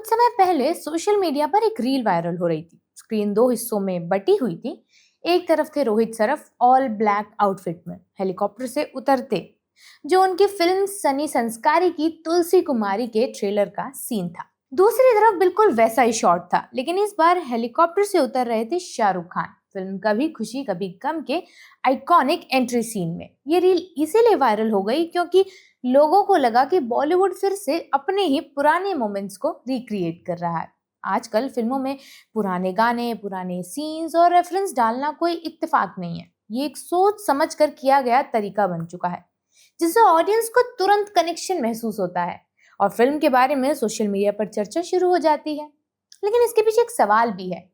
कुछ समय पहले सोशल मीडिया पर एक रील वायरल हो रही थी। स्क्रीन दो हिस्सों में बटी हुई थी। एक तरफ थे Rohit Surf all black outfit में हेलीकॉप्टर से उतरते, जो उनकी फिल्म सनी संस्कारी की तुलसी कुमारी के ट्रेलर का सीन था। दूसरी तरफ बिल्कुल वैसा ही शॉट था, लेकिन इस बार हेलीकॉप्टर से उतर रहे थे शाहरुख खान फिल्म कभी खुशी कभी गम के आइकॉनिक एंट्री सीन में। ये रील इसीलिए वायरल हो गई क्योंकि लोगों को लगा कि बॉलीवुड फिर से अपने ही पुराने मोमेंट्स को रिक्रिएट कर रहा है। आजकल फिल्मों में पुराने गाने, पुराने सीन्स और रेफरेंस डालना कोई इत्तेफाक नहीं है। ये एक सोच समझ कर किया गया तरीका बन चुका है, जिससे ऑडियंस को तुरंत कनेक्शन महसूस होता है और फिल्म के बारे में सोशल मीडिया पर चर्चा शुरू हो जाती है। लेकिन इसके पीछे एक सवाल भी है,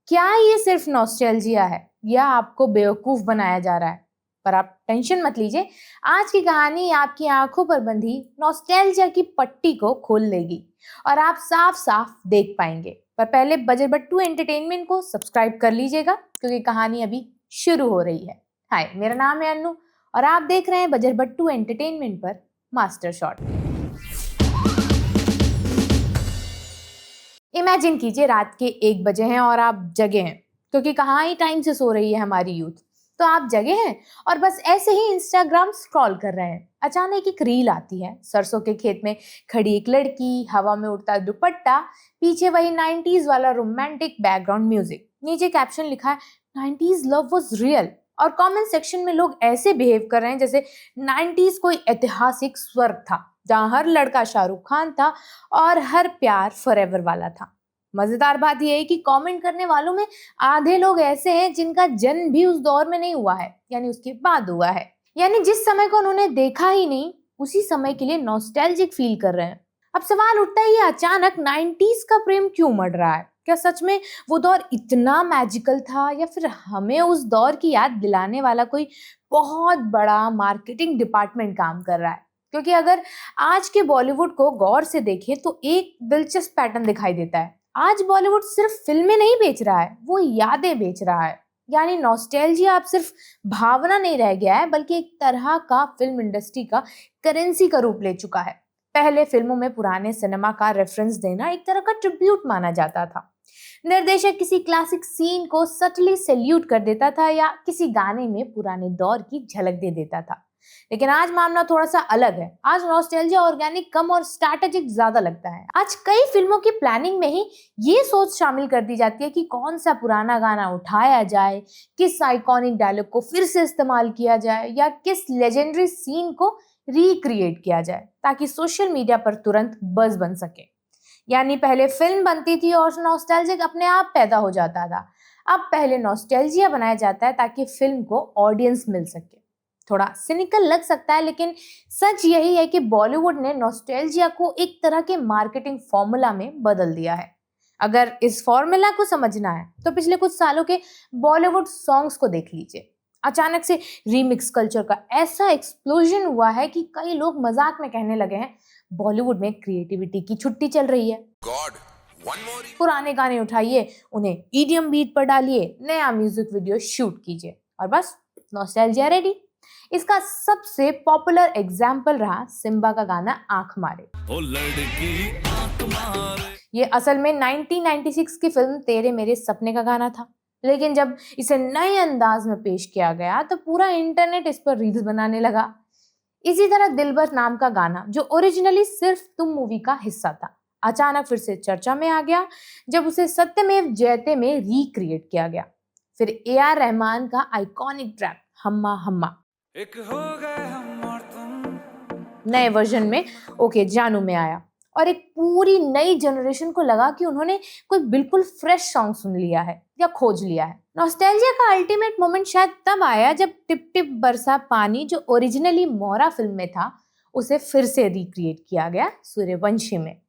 क्या ये सिर्फ नॉस्टैल्जिया है या आपको बेवकूफ बनाया जा रहा है? पर आप टेंशन मत लीजिए, आज की कहानी आपकी आंखों पर बंधी नॉस्टैल्जिया की पट्टी को खोल लेगी और आप साफ साफ देख पाएंगे। पर पहले बजट बट्टू एंटरटेनमेंट को सब्सक्राइब कर लीजिएगा, क्योंकि कहानी अभी शुरू हो रही है। हाय, मेरा नाम है अन्नू और आप देख रहे हैं बजट बट्टू एंटरटेनमेंट पर मास्टर शॉट। इमेजिन कीजिए रात के 1 बजे हैं और आप जगे हैं, क्योंकि कहाँ ही टाइम से सो रही है हमारी यूथ। तो आप जगे हैं और बस ऐसे ही इंस्टाग्राम स्क्रॉल कर रहे हैं। अचानक एक रील आती है, सरसों के खेत में खड़ी एक लड़की, हवा में उड़ता दुपट्टा, पीछे वही 90s वाला रोमांटिक बैकग्राउंड म्यूजिक, नीचे कैप्शन लिखा है 90s लव वाज रियल। और कमेंट सेक्शन में लोग ऐसे बिहेव कर रहे हैं जैसे 90s कोई ऐतिहासिक स्वर्ग था, जहां हर लड़का शाहरुख खान था और हर प्यार फॉरएवर वाला था। मजेदार बात यह है कि कमेंट करने वालों में आधे लोग ऐसे हैं जिनका जन्म भी उस दौर में नहीं हुआ है, यानी उसके बाद हुआ है। यानी जिस समय को उन्होंने देखा ही नहीं, उसी समय के लिए नॉस्टैल्जिक फील कर रहे हैं। अब सवाल उठता है, ये अचानक 90s का प्रेम क्यों मर रहा है? क्या सच में वो दौर इतना मैजिकल था, या फिर हमें उस दौर की याद दिलाने वाला कोई बहुत बड़ा मार्केटिंग डिपार्टमेंट काम कर रहा है? क्योंकि अगर आज के बॉलीवुड को गौर से देखें तो एक दिलचस्प पैटर्न दिखाई देता है। आज बॉलीवुड सिर्फ फिल्में नहीं बेच रहा है, वो यादें बेच रहा है। यानी नॉस्टैल्जिया अब सिर्फ भावना नहीं रह गया है, बल्कि एक तरह का फिल्म इंडस्ट्री का करेंसी का रूप ले चुका है। पहले फिल्मों में पुराने सिनेमा का रेफरेंस देना एक तरह का ट्रिब्यूट माना जाता था। निर्देशक किसी क्लासिक सीन को सटली सैल्यूट कर देता था या किसी गाने में पुराने दौर की झलक दे देता था। लेकिन आज मामला थोड़ा सा अलग है। आज नॉस्टैल्जिया ऑर्गेनिक कम और स्ट्रैटेजिक ज्यादा लगता है। आज कई फिल्मों की प्लानिंग में ही ये सोच शामिल कर दी जाती है कि कौन सा पुराना गाना उठाया जाए, किस आइकॉनिक डायलॉग को फिर से इस्तेमाल किया जाए या किस लेजेंडरी सीन को रिक्रिएट किया जाए, ताकि सोशल मीडिया पर तुरंत बज़ बन सके। यानी पहले फिल्म बनती थी और नॉस्टैल्जिक अपने आप पैदा हो जाता था। अब पहले नॉस्टैल्जिया बनाया जाता है ताकि फिल्म को ऑडियंस मिल सके। थोड़ा सिनिकल लग सकता है, लेकिन सच यही है कि बॉलीवुड ने नॉस्टैल्जिया को एक तरह के मार्केटिंग फॉर्मूला में बदल दिया है। अगर इस फॉर्मूला को समझना है तो पिछले कुछ सालों के बॉलीवुड सॉन्ग्स को देख लीजिए। अचानक से रीमिक्स कल्चर का ऐसा एक्सप्लोजन हुआ है कि कई लोग मजाक में कहने लगे हैं, बॉलीवुड में क्रिएटिविटी की छुट्टी चल रही है। गॉड, पुराने गाने उठाइए, उन्हें ईडीएम बीट पर डालिए, नया म्यूजिक वीडियो शूट कीजिए और बस नॉस्टैल्जिया रेडी। इसका सबसे पॉपुलर एग्जाम्पल रहा सिम्बा का गाना आंख मारे। ओ लड़की आंख मारे। ये असल में 1996 की फिल्म तेरे मेरे सपने का गाना था, लेकिन जब इसे नए अंदाज में पेश किया गया तो पूरा इंटरनेट इस पर रील्स बनाने लगा। इसी तरह दिलबर नाम का गाना, जो ओरिजिनली सिर्फ तुम मूवी का हिस्सा था, अचानक फिर से चर्चा में आ गया जब उसे सत्यमेव जयते में रिक्रिएट किया गया। फिर AR रहमान का आइकॉनिक ट्रैक हम्मा हम्मा एक हो गए हम और तुम नए वर्जन में ओके जानू में आया और एक पूरी नई जनरेशन को लगा कि उन्होंने कोई बिल्कुल फ्रेश सॉन्ग सुन लिया है या खोज लिया है। नॉस्टैल्जिया का अल्टीमेट मोमेंट शायद तब आया जब टिप टिप बरसा पानी, जो ओरिजिनली मोरा फिल्म में था, उसे फिर से रिक्रिएट किया गया सूर्यवंशी में।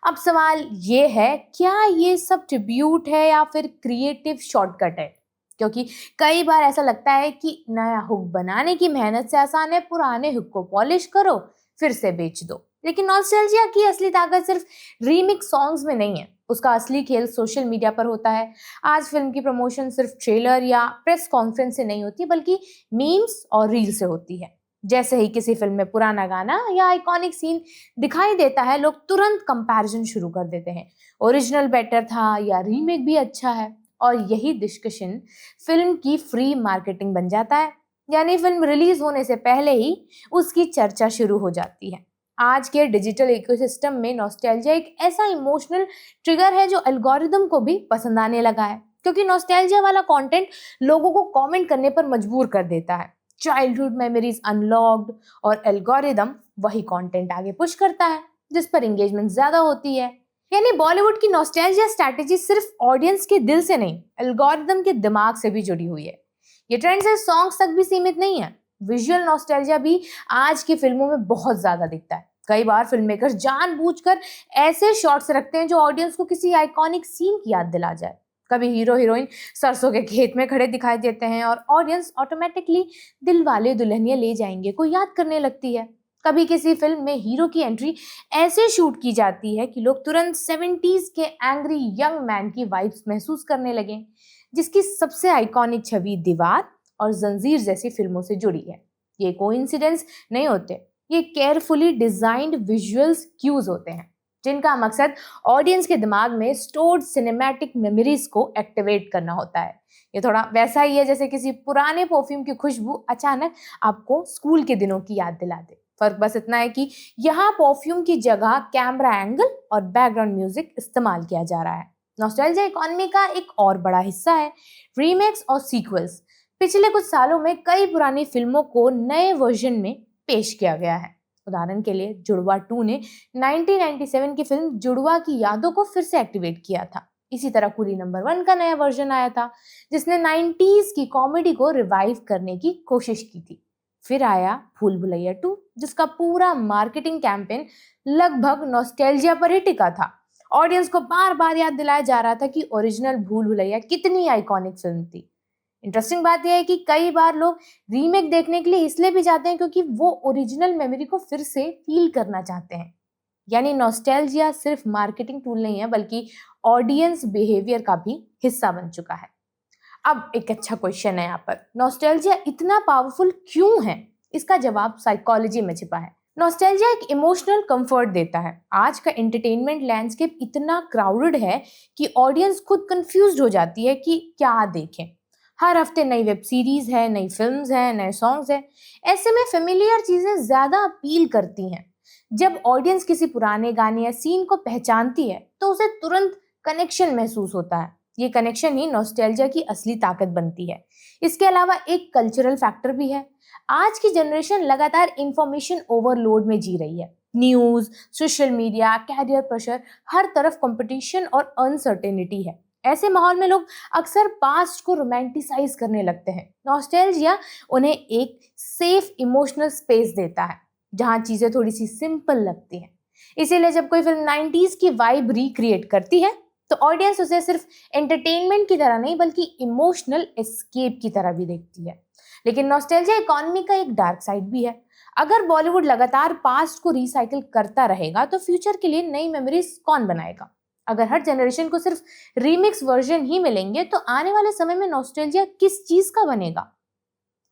अब सवाल ये है, क्या ये सब ट्रिब्यूट है या फिर क्रिएटिव शॉर्टकट है? क्योंकि कई बार ऐसा लगता है कि नया हुक बनाने की मेहनत से आसान है पुराने हुक को पॉलिश करो फिर से बेच दो। लेकिन नॉस्टैल्जिया की असली ताकत सिर्फ रीमिक्स सॉन्ग्स में नहीं है, उसका असली खेल सोशल मीडिया पर होता है। आज फिल्म की प्रमोशन सिर्फ ट्रेलर या प्रेस कॉन्फ्रेंस से नहीं होती, बल्कि मीम्स और रील से होती है। जैसे ही किसी फिल्म में पुराना गाना या आइकॉनिक सीन दिखाई देता है, लोग तुरंत कंपैरिजन शुरू कर देते हैं, ओरिजिनल बेटर था या रीमेक भी अच्छा है। और यही डिस्कशन फिल्म की फ्री मार्केटिंग बन जाता है, यानी फिल्म रिलीज होने से पहले ही उसकी चर्चा शुरू हो जाती है। आज के डिजिटल इकोसिस्टम में नॉस्टैल्जिया एक ऐसा इमोशनल ट्रिगर है जो एल्गोरिदम को भी पसंद आने लगा है, क्योंकि नॉस्टैल्जिया वाला कंटेंट लोगों को कमेंट करने पर मजबूर कर देता है। चाइल्डहुड मेमोरीज अनलॉक्ड, और एल्गोरिदम वही कंटेंट आगे पुश करता है जिस पर एंगेजमेंट ज्यादा होती है। यानी बॉलीवुड की नॉस्टैल्जिया स्ट्रैटेजी सिर्फ ऑडियंस के दिल से नहीं, एल्गोरिदम के दिमाग से भी जुड़ी हुई है। ये ट्रेंड सिर्फ सॉन्ग्स तक भी सीमित नहीं है, विजुअल नॉस्टैल्जिया भी आज की फिल्मों में बहुत ज्यादा दिखता है। कई बार फिल्म मेकर्स जानबूझकर ऐसे शॉट्स रखते हैं जो ऑडियंस को किसी आइकॉनिक सीन की याद दिला जाए। कभी हीरो हीरोइन सरसों के खेत में खड़े दिखाई देते हैं और ऑडियंस ऑटोमेटिकली दिल वाले दुल्हनिया ले जाएंगे को याद करने लगती है। कभी किसी फिल्म में हीरो की एंट्री ऐसे शूट की जाती है कि लोग तुरंत 70s के एंग्री यंग मैन की वाइब्स महसूस करने लगे, जिसकी सबसे आइकॉनिक छवि दीवार और जंजीर जैसी फिल्मों से जुड़ी है। ये कोइंसिडेंस नहीं होते, ये केयरफुली डिजाइंड विजुअल्स क्यूज होते हैं, जिनका मकसद ऑडियंस के दिमाग में स्टोर्ड सिनेमैटिक मेमोरीज को एक्टिवेट करना होता है। ये थोड़ा वैसा ही है जैसे किसी पुराने परफ्यूम की खुशबू अचानक आपको स्कूल के दिनों की याद दिला दे। फर्क बस इतना है कि यहाँ परफ्यूम की जगह कैमरा एंगल और बैकग्राउंड म्यूजिक इस्तेमाल किया जा रहा है। नॉस्टैल्जिया इकोनॉमी का एक और बड़ा हिस्सा है रीमेक्स और सीक्वल्स। पिछले कुछ सालों में कई पुरानी फिल्मों को नए वर्जन में पेश किया गया है। उदाहरण के लिए जुड़वा 2 ने 1997 की फिल्म जुड़वा की यादों को फिर से एक्टिवेट किया था। इसी तरह कुली नंबर 1 का नया वर्जन आया था जिसने 90s की कॉमेडी को रिवाइव करने की कोशिश की थी। फिर आया भूल भुलैया 2, जिसका पूरा मार्केटिंग कैंपेन लगभग नॉस्टैल्जिया पर ही टिका था। ऑडियंस को बार बार याद दिलाया जा रहा था कि ओरिजिनल भूल भुलैया कितनी आइकॉनिक फिल्म थी। इंटरेस्टिंग बात यह है कि कई बार लोग रीमेक देखने के लिए इसलिए भी जाते हैं क्योंकि वो ओरिजिनल मेमोरी को फिर से फील करना चाहते हैं। यानी नॉस्टैल्जिया सिर्फ मार्केटिंग टूल नहीं है, बल्कि ऑडियंस बिहेवियर का भी हिस्सा बन चुका है। अब एक अच्छा क्वेश्चन है यहाँ पर, नॉस्टैल्जिया इतना पावरफुल क्यों है? इसका जवाब साइकोलॉजी में छिपा है। नॉस्टैल्जिया एक इमोशनल कंफर्ट देता है। आज का एंटरटेनमेंट लैंडस्केप इतना क्राउडेड है कि ऑडियंस खुद कंफ्यूज्ड हो जाती है कि क्या देखें। हर हफ्ते नई वेब सीरीज है, नई फिल्म्स हैं, नए सॉन्ग्स हैं। ऐसे में फेमिलियर चीजें ज्यादा अपील करती हैं। जब ऑडियंस किसी पुराने गाने या सीन को पहचानती है तो उसे तुरंत कनेक्शन महसूस होता है। ये कनेक्शन ही नॉस्टैल्जिया की असली ताकत बनती है। इसके अलावा एक कल्चरल फैक्टर भी है। आज की जनरेशन लगातार इंफॉर्मेशन ओवरलोड में जी रही है। News, social media, career pressure, हर तरफ कंपटीशन और अनसर्टेनिटी है। ऐसे माहौल में लोग अक्सर पास्ट को रोमांटिसाइज करने लगते हैं। नॉस्टैल्जिया उन्हें एक सेफ इमोशनल स्पेस देता है जहां चीजें थोड़ी सी सिंपल लगती हैं। इसीलिए जब कोई फिल्म 90s की वाइब रिक्रिएट करती है तो ऑडियंस उसे सिर्फ एंटरटेनमेंट की तरह नहीं बल्कि इमोशनल एस्केप की तरह भी देखती है। लेकिन नॉस्टैल्जिया इकोनॉमी का एक डार्क साइड भी है। अगर बॉलीवुड लगातार पास्ट को रिसाइकिल करता रहेगा तो फ्यूचर के लिए नई मेमोरीज कौन बनाएगा? अगर हर जनरेशन को सिर्फ रीमिक्स वर्जन ही मिलेंगे तो आने वाले समय में नॉस्टैल्जिया किस चीज का बनेगा?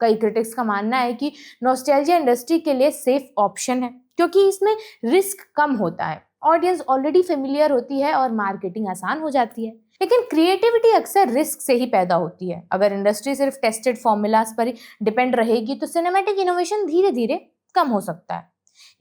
कई क्रिटिक्स का मानना है कि नॉस्टैल्जिया इंडस्ट्री के लिए सेफ ऑप्शन है क्योंकि इसमें रिस्क कम होता है, ऑडियंस ऑलरेडी फेमिलियर होती है और मार्केटिंग आसान हो जाती है। लेकिन क्रिएटिविटी अक्सर रिस्क से ही पैदा होती है। अगर इंडस्ट्री सिर्फ टेस्टेड फॉर्मूलाज पर डिपेंड रहेगी तो सिनेमैटिक इनोवेशन धीरे धीरे कम हो सकता है।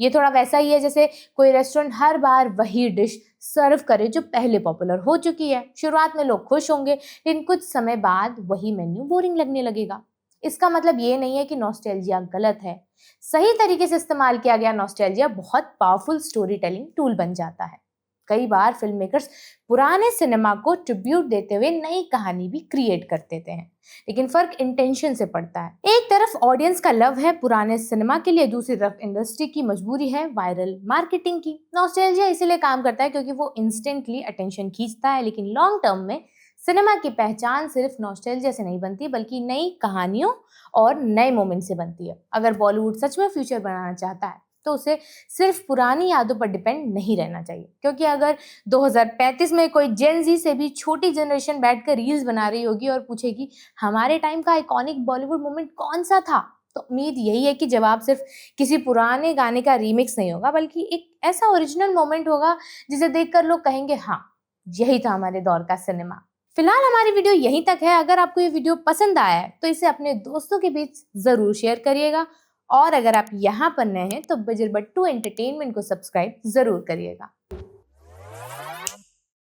ये थोड़ा वैसा ही है जैसे कोई रेस्टोरेंट हर बार वही डिश सर्व करे जो पहले पॉपुलर हो चुकी है। शुरुआत में लोग खुश होंगे लेकिन कुछ समय बाद वही मेन्यू बोरिंग लगने लगेगा। इसका मतलब ये नहीं है कि नॉस्टैल्जिया गलत है। सही तरीके से इस्तेमाल किया गया नॉस्टैल्जिया बहुत पावरफुल स्टोरी टेलिंग टूल बन जाता है। कई बार फिल्म मेकर्स पुराने सिनेमा को ट्रिब्यूट देते हुए नई कहानी भी क्रिएट कर देते हैं, लेकिन फर्क इंटेंशन से पड़ता है। एक तरफ ऑडियंस का लव है पुराने सिनेमा के लिए, दूसरी तरफ इंडस्ट्री की मजबूरी है वायरल मार्केटिंग की। नॉस्टैल्जिया इसीलिए काम करता है क्योंकि वो इंस्टेंटली अटेंशन खींचता है, लेकिन लॉन्ग टर्म में सिनेमा की पहचान सिर्फ नॉस्टैल्जिया से नहीं बनती बल्कि नई कहानियों और नए मोमेंट से बनती है। अगर बॉलीवुड सच में फ्यूचर बनाना चाहता है तो उसे सिर्फ पुरानी यादों पर डिपेंड नहीं रहना चाहिए, क्योंकि अगर 2035 में कोई जेन जी से भी छोटी जनरेशन बैठकर रील्स बना रही होगी और पूछेगी हमारे टाइम का आइकॉनिक बॉलीवुड मोमेंट कौन सा था, तो उम्मीद यही है कि जवाब सिर्फ किसी पुराने गाने का रीमिक्स नहीं होगा, बल्कि एक ऐसा ओरिजिनल मोमेंट होगा जिसे देखकर लोग कहेंगे हाँ, यही था हमारे दौर का सिनेमा। फिलहाल हमारी वीडियो यहीं तक है। अगर आपको ये वीडियो पसंद आया है तो इसे अपने दोस्तों के बीच जरूर शेयर करिएगा, और अगर आप यहाँ पर नए हैं तो बजर बट्टू एंटरटेनमेंट को सब्सक्राइब जरूर करिएगा।